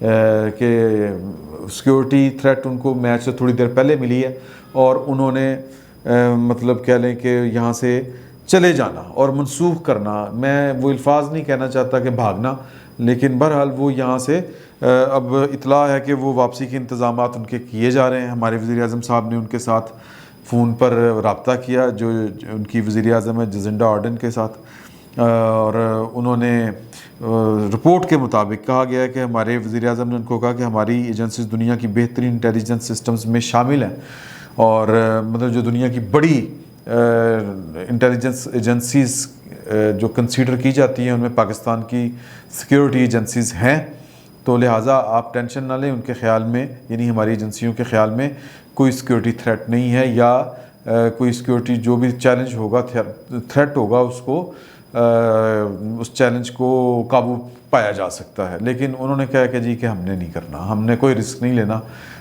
کہ security threat in کو match سے تھوڑی دیر پہلے ملی ہے اور انہوں نے مطلب کہہ لیں کہ یہاں سے چلے جانا اور منسوخ کرنا، میں وہ الفاظ نہیں کہنا چاہتا کہ بھاگنا، لیکن بہرحال وہ یہاں سے اب اطلاع ہے کہ وہ واپسی کے انتظامات ان کے کیے جا رہے ہیں۔ ہمارے وزیر اعظم صاحب نے ان کے ساتھ فون پر رابطہ کیا، جو ان کی وزیر اعظم ہے جزنڈا آرڈن کے ساتھ، اور انہوں نے رپورٹ کے مطابق کہا گیا ہے کہ ہمارے وزیر اعظم نے ان کو کہا کہ ہماری ایجنسیز دنیا کی بہترین انٹیلیجنس سسٹمز میں شامل ہیں، اور مطلب جو دنیا کی بڑی انٹیلیجنس ایجنسیز جو کنسیڈر کی جاتی ہیں ان میں پاکستان کی سیکیورٹی ایجنسیز ہیں، تو لہٰذا آپ ٹینشن نہ لیں، ان کے خیال میں یعنی ہماری ایجنسیوں کے خیال میں کوئی سیکیورٹی تھریٹ نہیں ہے، یا کوئی سیکیورٹی جو بھی چیلنج ہوگا تھریٹ ہوگا اس چیلنج کو قابو پایا جا سکتا ہے۔ لیکن انہوں نے کہا کہ جی کہ ہم نے نہیں کرنا، ہم نے کوئی رسک نہیں لینا،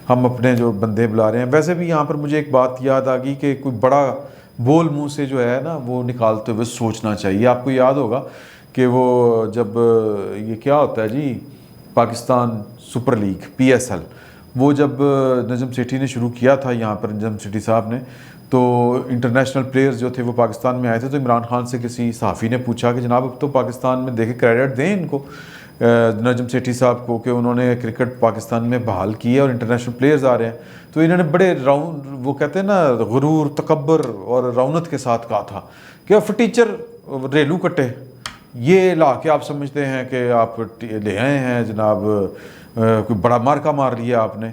ہم اپنے جو بندے بلا رہے ہیں۔ ویسے بھی یہاں پر مجھے ایک بات یاد آ گئی کہ کوئی بڑا بول منہ سے جو ہے نا وہ نکالتے ہوئے سوچنا چاہیے۔ آپ کو یاد ہوگا کہ وہ جب یہ کیا ہوتا ہے جی پاکستان سپر لیگ PSL، وہ جب نجم سیٹھی نے شروع کیا تھا یہاں پر، نجم سیٹھی صاحب نے، تو انٹرنیشنل پلیئرز جو تھے وہ پاکستان میں آئے تھے، تو عمران خان سے کسی صحافی نے پوچھا کہ جناب اب تو پاکستان میں دیکھیں کریڈٹ دیں ان کو، نجم سیٹھی صاحب کو، کہ انہوں نے کرکٹ پاکستان میں بحال کی ہے اور انٹرنیشنل پلیئرز آ رہے ہیں۔ تو انہوں نے بڑے وہ کہتے ہیں نا غرور، تکبر اور رونت کے ساتھ کہا تھا کہ فرٹیچر ریلو کٹے، یہ لا کے آپ سمجھتے ہیں کہ آپ لے آئے ہیں جناب، کوئی بڑا مارکا مار لیا آپ نے۔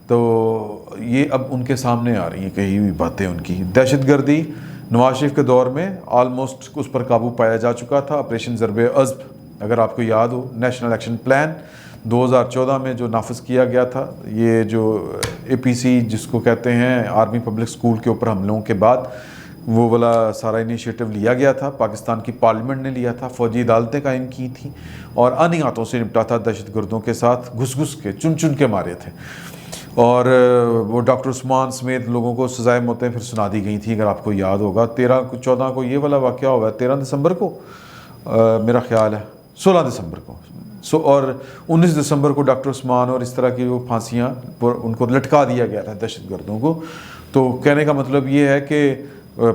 تو یہ اب ان کے سامنے آ رہی ہیں کہی ہوئی باتیں ان کی۔ دہشت گردی نواز شریف کے دور میں آلموسٹ اس پر قابو پایا جا چکا تھا۔ آپریشن ضرب عضب اگر آپ کو یاد ہو، نیشنل ایکشن پلان 2014 میں جو نافذ کیا گیا تھا، یہ جو APC جس کو کہتے ہیں آرمی پبلک اسکول کے اوپر حملوں کے بعد وہ والا سارا انیشیٹو لیا گیا تھا، پاکستان کی پارلیمنٹ نے لیا تھا، فوجی عدالتیں قائم کی تھیں اور آنی ہاتھوں سے نپٹا تھا، دہشت گردوں کے ساتھ گھس گھس کے چن چن کے مارے تھے، اور وہ ڈاکٹر عثمان سمیت لوگوں کو سزائے موتیں پھر سنا دی گئی تھیں۔ اگر آپ کو یاد ہوگا 13-14 کو یہ والا واقعہ ہوا ہے، 13 دسمبر کو میرا خیال ہے، 16 دسمبر کو، اور 19 دسمبر کو ڈاکٹر عثمان اور اس طرح کی وہ پھانسیاں ان کو لٹکا دیا گیا تھا دہشت گردوں کو۔ تو کہنے کا مطلب یہ ہے کہ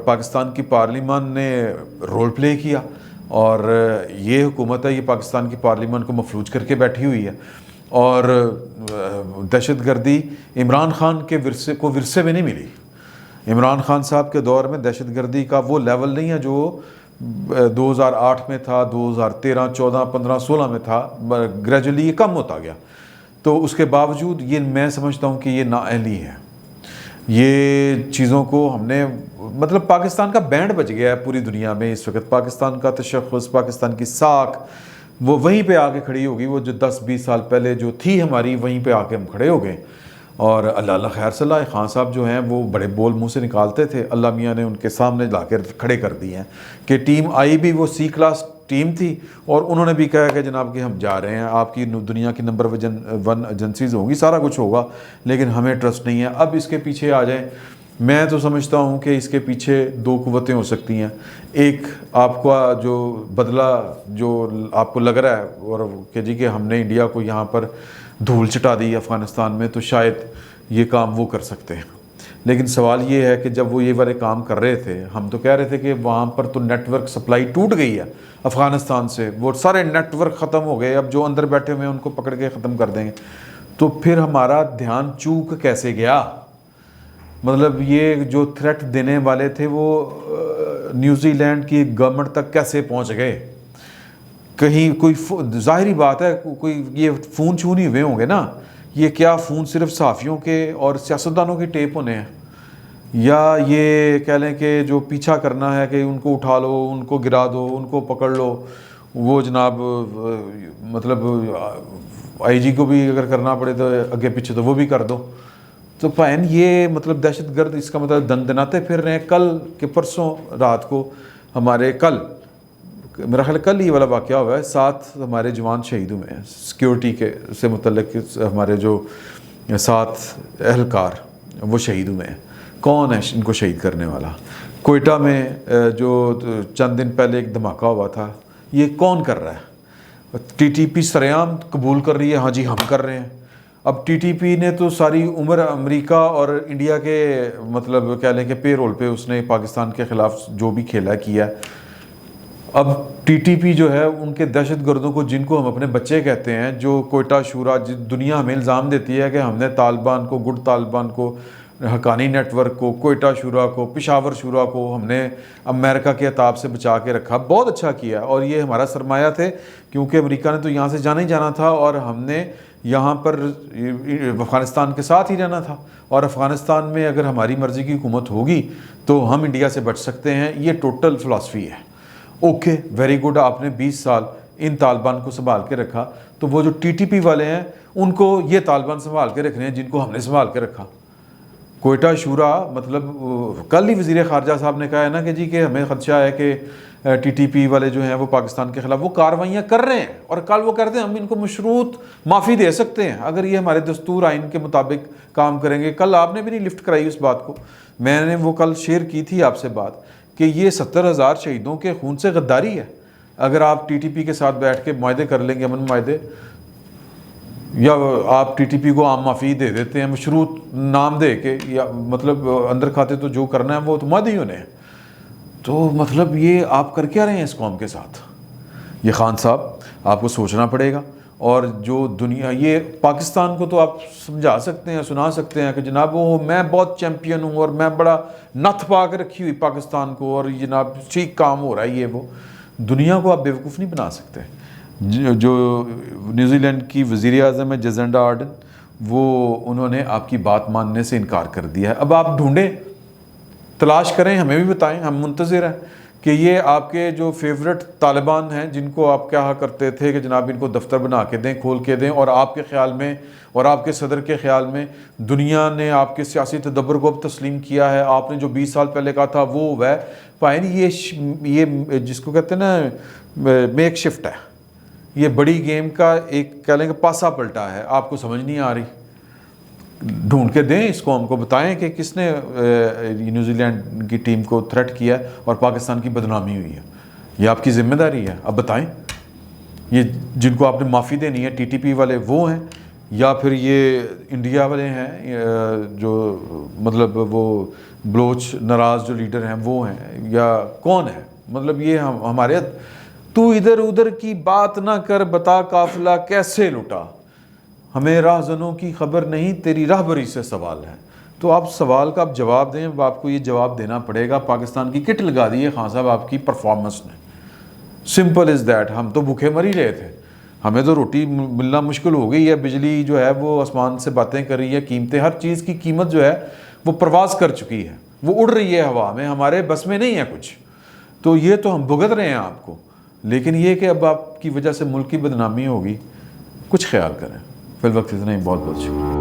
پاکستان کی پارلیمان نے رول پلے کیا، اور یہ حکومت ہے، یہ پاکستان کی پارلیمان کو مفلوج کر کے بیٹھی ہوئی ہے، اور دہشت گردی عمران خان کے ورثے میں نہیں ملی۔ عمران خان صاحب کے دور میں دہشت گردی کا وہ لیول نہیں ہے جو 2008 میں تھا، 2013، 14، 15، 16 میں تھا، گریجولی یہ کم ہوتا گیا۔ تو اس کے باوجود یہ میں سمجھتا ہوں کہ یہ نااہلی ہے، یہ چیزوں کو ہم نے مطلب پاکستان کا بینڈ بج گیا ہے پوری دنیا میں اس وقت، پاکستان کا تشخص، پاکستان کی ساکھ وہ وہیں پہ آ کے کھڑی ہوگی، وہ جو 10-20 سال پہلے جو تھی ہماری وہیں پہ آ کے ہم کھڑے ہو گئے۔ اور اللہ خیر صلی اللہ خان صاحب جو ہیں وہ بڑے بول منہ سے نکالتے تھے، اللہ میاں نے ان کے سامنے لا کے کھڑے کر دیے ہیں کہ ٹیم آئی بھی وہ C کلاس ٹیم تھی، اور انہوں نے بھی کہا کہ جناب کہ ہم جا رہے ہیں، آپ کی دنیا کی نمبر 1 ایجنسیز ہوں گی، سارا کچھ ہوگا، لیکن ہمیں ٹرسٹ نہیں ہے۔ اب اس کے پیچھے آ جائیں، میں تو سمجھتا ہوں کہ اس کے پیچھے 2 قوتیں ہو سکتی ہیں۔ ایک آپ کا جو بدلہ جو آپ کو لگ رہا ہے اور کہ جی کہ ہم نے انڈیا کو یہاں پر دھول چٹا دی افغانستان میں، تو شاید یہ کام وہ کر سکتے ہیں، لیکن سوال یہ ہے کہ جب وہ یہ والے کام کر رہے تھے، ہم تو کہہ رہے تھے کہ وہاں پر تو نیٹ ورک سپلائی ٹوٹ گئی ہے افغانستان سے، وہ سارے نیٹ ورک ختم ہو گئے، اب جو اندر بیٹھے ہوئے ہیں ان کو پکڑ کے ختم کر دیں گے، تو پھر ہمارا دھیان چوک کیسے گیا؟ مطلب یہ جو تھریٹ دینے والے تھے وہ نیوزی لینڈ کی گورنمنٹ تک کیسے پہنچ گئے؟ کہیں کوئی ظاہری بات ہے کوئی یہ فون چھو نہیں ہوئے ہوں گے نا، یہ کیا فون صرف صحافیوں کے اور سیاستدانوں کے ٹیپ ہونے ہیں، یا یہ کہہ لیں کہ جو پیچھا کرنا ہے کہ ان کو اٹھا لو، ان کو گرا دو، ان کو پکڑ لو، وہ جناب مطلب IG کو بھی اگر کرنا پڑے تو اگے پیچھے تو وہ بھی کر دو۔ تو فین یہ مطلب دہشت گرد اس کا مطلب دندناتے پھر رہے ہیں۔ کل کہ پرسوں رات کو ہمارے میرا خیال کل ہی والا واقعہ ہوا ہے، 7 ہمارے جوان شہید ہوئے ہیں سیکیورٹی کے سے متعلق، ہمارے جو 7 اہلکار وہ شہید ہوئے ہیں۔ کون ہے ان کو شہید کرنے والا؟ کوئٹہ میں جو چند دن پہلے ایک دھماکہ ہوا تھا، یہ کون کر رہا ہے؟ ٹی ٹی پی سرعام قبول کر رہی ہے، ہاں جی ہم کر رہے ہیں۔ اب ٹی ٹی پی نے تو ساری عمر امریکہ اور انڈیا کے مطلب کہہ لیں کہ پے رول پہ اس نے پاکستان کے خلاف جو بھی کھیلا کیا ہے۔ اب ٹی ٹی پی جو ہے ان کے دہشت گردوں کو، جن کو ہم اپنے بچے کہتے ہیں، جو کوئٹہ شورا، دنیا ہمیں الزام دیتی ہے کہ ہم نے طالبان کو، گڈ طالبان کو، حقانی نیٹ ورک کو، کوئٹہ شورا کو، پشاور شورا کو ہم نے امریکہ کے عطاب سے بچا کے رکھا۔ بہت اچھا کیا، اور یہ ہمارا سرمایہ تھے، کیونکہ امریکہ نے تو یہاں سے جانا ہی جانا تھا، اور ہم نے یہاں پر افغانستان کے ساتھ ہی رہنا تھا، اور افغانستان میں اگر ہماری مرضی کی حکومت ہوگی تو ہم انڈیا سے بچ سکتے ہیں۔ یہ ٹوٹل فلاسفی ہے۔ اوکے، ویری گڈ، آپ نے 20 سال ان طالبان کو سنبھال کے رکھا، تو وہ جو ٹی ٹی پی والے ہیں ان کو یہ طالبان سنبھال کے رکھ رہے ہیں جن کو ہم نے سنبھال کے رکھا۔ کوئٹہ شورا، مطلب کل ہی وزیر خارجہ صاحب نے کہا ہے نا کہ جی کہ ہمیں خدشہ ہے کہ ٹی ٹی پی والے جو ہیں وہ پاکستان کے خلاف وہ کارروائیاں کر رہے ہیں، اور کل وہ کہتے ہیں ہم ان کو مشروط معافی دے سکتے ہیں اگر یہ ہمارے دستور آئین کے مطابق کام کریں گے۔ کل آپ نے بھی نہیں لفٹ کرائی اس بات کو، میں نے وہ کل شیئر کی تھی آپ سے بات کہ یہ 70,000 شہیدوں کے خون سے غداری ہے۔ اگر آپ ٹی ٹی پی کے ساتھ بیٹھ کے معاہدے کر لیں گے، امن معاہدے، یا آپ ٹی ٹی پی کو عام معافی دے دیتے ہیں مشروط نام دے کے، یا مطلب اندر کھاتے تو جو کرنا ہے وہ تو معاہدے ہی ہونے ہیں، تو مطلب یہ آپ کر کے آ رہے ہیں اس قوم کے ساتھ۔ یہ خان صاحب آپ کو سوچنا پڑے گا۔ اور جو دنیا، یہ پاکستان کو تو آپ سمجھا سکتے ہیں، سنا سکتے ہیں کہ جناب وہ میں بہت چیمپئن ہوں اور میں بڑا نتھ پا کے رکھی ہوئی پاکستان کو، اور جناب ٹھیک کام ہو رہا ہے، یہ وہ دنیا کو آپ بیوقوف نہیں بنا سکتے۔ جو نیوزی لینڈ کی وزیر اعظم ہے جزنڈا آرڈن، وہ انہوں نے آپ کی بات ماننے سے انکار کر دیا ہے۔ اب آپ ڈھونڈیں، تلاش کریں، ہمیں بھی بتائیں، ہم منتظر ہیں کہ یہ آپ کے جو فیورٹ طالبان ہیں جن کو آپ کہا کرتے تھے کہ جناب ان کو دفتر بنا کے دیں، کھول کے دیں، اور آپ کے خیال میں اور آپ کے صدر کے خیال میں دنیا نے آپ کے سیاسی تدبر کو اب تسلیم کیا ہے، آپ نے جو 20 سال پہلے کہا تھا وہ ہے پائیں، یہ جس کو کہتے ہیں نا میک شفٹ ہے، یہ بڑی گیم کا ایک کہہ لیں کہ پاسا پلٹا ہے، آپ کو سمجھ نہیں آ رہی۔ ڈھونڈ کے دیں اس قوم کو، بتائیں کہ کس نے نیوزی لینڈ کی ٹیم کو تھریٹ کیا ہے اور پاکستان کی بدنامی ہوئی ہے۔ یہ آپ کی ذمہ داری ہے، اب بتائیں۔ یہ جن کو آپ نے معافی دینی ہے ٹی ٹی پی والے وہ ہیں، یا پھر یہ انڈیا والے ہیں جو مطلب وہ بلوچ ناراض جو لیڈر ہیں وہ ہیں، یا کون ہے؟ مطلب یہ ہمارے تو ادھر ادھر کی بات نہ کر، بتا قافلہ کیسے لٹا، ہمیں راہزنوں کی خبر نہیں، تیری راہبری سے سوال ہے۔ تو آپ سوال کا آپ جواب دیں، آپ کو یہ جواب دینا پڑے گا۔ پاکستان کی کٹ لگا دی ہے خان صاحب آپ کی پرفارمنس نے، سمپل از دیٹ۔ ہم تو بھوکے مر ہی رہے تھے، ہمیں تو روٹی ملنا مشکل ہو گئی ہے، بجلی جو ہے وہ آسمان سے باتیں کر رہی ہے، قیمتیں، ہر چیز کی قیمت جو ہے وہ پرواز کر چکی ہے، وہ اڑ رہی ہے ہوا میں، ہمارے بس میں نہیں ہے کچھ۔ تو یہ تو ہم بھگت رہے ہیں آپ کو، لیکن یہ کہ اب آپ کی وجہ سے ملک کی بدنامی ہوگی، کچھ خیال کریں۔ فی الوقت اتنا ہی، بہت بہت شکریہ۔